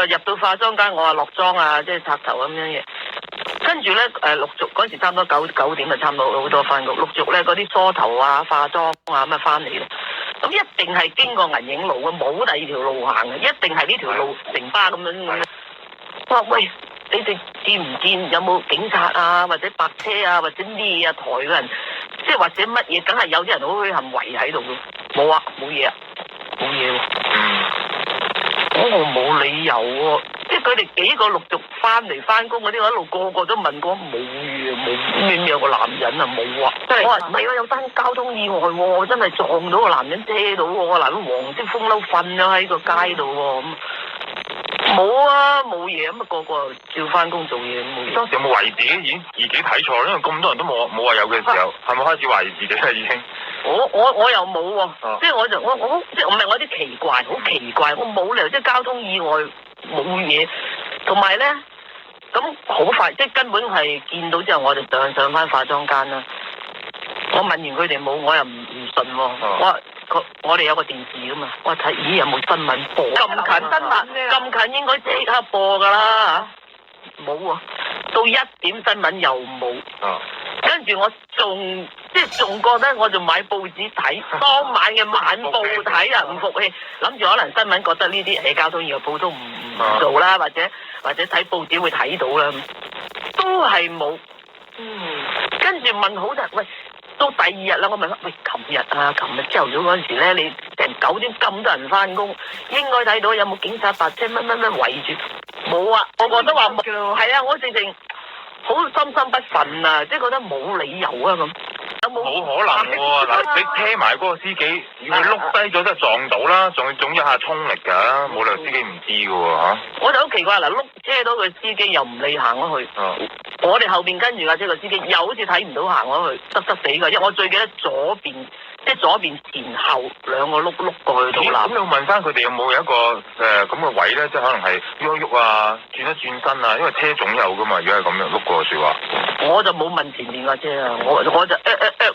入到化妝間，我話落妝啊，即係插頭咁樣嘢。跟住咧陸續嗰時差唔多九點就差唔多好多翻工，陸續咧嗰啲梳頭啊、化妝啊咁啊翻嚟啦。咁一定係經過銀影路嘅，冇第二條路行嘅，一定係呢條路城巴咁樣。我話喂，你哋見唔見有冇警察啊，或者白車啊，或者咩啊台嘅人，即係或者乜嘢，梗係有啲人好虛冚圍喺度嘅。冇啊，冇嘢啊，冇嘢喎。我冇理由喎，即係佢哋幾個陸續翻嚟翻工嗰啲，我一路個個都問過，冇嘢，冇咩有個男人啊，冇啊。我話唔係喎，有單交通意外喎，我真係撞到個男人遮到喎，個男人黃色風褸瞓咗喺個街度喎咁。冇啊，冇嘢咁啊，個個照翻工做嘢冇嘢。當時有冇懷疑自己已經自己睇錯？因為咁多人都冇話有嘅時候，係咪開始懷疑自己咧已經？我又冇喎，即係我即係唔係我啲奇怪，好奇怪，我冇理由即係交通意外冇嘢，同埋咧咁好快，即係根本係見到之後我就上翻化妝間啦。我問完佢哋冇，我又唔信喎。我哋有個電視噶嘛，我睇咦有冇新聞播？咁近咁近應該即刻播噶啦，冇喎，到1點新聞又冇。跟住我仲覺得我就買報紙睇，當晚嘅晚報睇啊，唔服氣，諗住可能新聞覺得呢啲交通意外報都唔做啦，或者睇報紙會睇到啦，都係冇。跟住問好多人喂。到第二日啦，我問喂，琴日朝頭早嗰陣時咧，你成9點咁多人翻工，應該睇到有冇警察白車乜圍住？冇啊，我覺得話冇。係啊，我直情好心不忿啊，即係覺得冇理由啊咁。冇可能喎！嗱，你車埋嗰個司機，要佢碌低咗都係撞到啦，仲要一下衝力㗎，冇理由司機唔知㗎喎嚇。我就好奇怪嗱，碌車到佢司機又唔理行咗去。我哋後邊跟住架車個司機又好似睇唔到行咗去，濕濕地㗎，因為我最記得左邊前後兩個碌過去到啦。咁你問翻佢哋有冇有一個咁嘅位咧？即係可能係喐喐啊，轉一轉身啊，因為車總有㗎嘛。如果係咁樣碌過説話，我就冇問前面架車啊，我就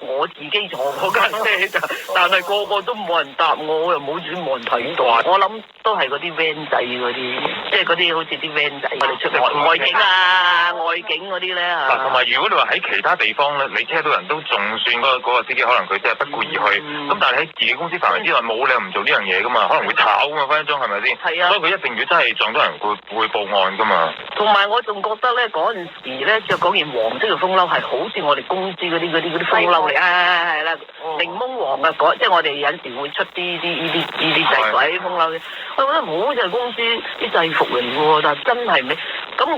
我自己坐嗰架車咋，但係個個都冇人答我，又冇人睇到。我諗都係嗰啲 van 仔嗰啲，即係嗰啲好似啲 van 仔我哋出嚟外景啊，外景嗰啲咧嚇。嗱，同埋如果你話喺其他地方咧，你車到人都仲算嗰個司機，可能佢真係不顧而去。咁但係喺自己公司範圍之內，冇理由唔做呢樣嘢噶嘛，可能會炒噶嘛，分分鐘係咪先？係啊。所以佢一定如果真係撞到人，會報案噶嘛。同埋我仲覺得咧，嗰陣時咧着嗰件黃色嘅風褸係好似我哋公司嗰啲風褸嚟，係啦，檸檬黃啊，即係我哋有時會出啲制服啲風褸嘅。我覺得好似係公司啲制服嚟嘅喎，但係真係咩？咁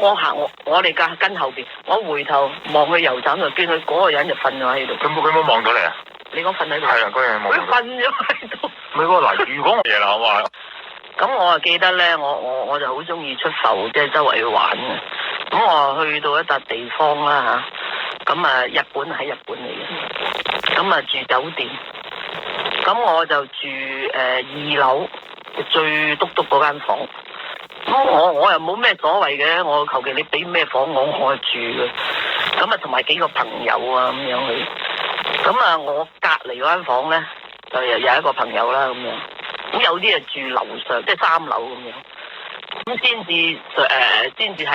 我哋跟後邊，我回頭望去油站就見佢嗰個人就瞓咗喺度。佢冇望到你啊？你講瞓喺度？係啊，嗰人冇。佢瞓咗喺度。唔係喎，嗱，如果我夜啦，我話。咁我啊記得咧，我就好中意出埠，即係周圍去玩嘅。咁我去到一笪地方啦嚇，咁啊日本喺日本嚟嘅，咁啊住酒店，咁我就住2樓最篤嗰間房。咁我又冇咩所謂嘅，我求其你俾咩房我住嘅。咁啊同埋幾個朋友啊咁樣去。咁啊我隔離嗰間房咧就有一個朋友啦咁樣。咁有啲啊住樓上，即係3樓咁樣。咁先至係。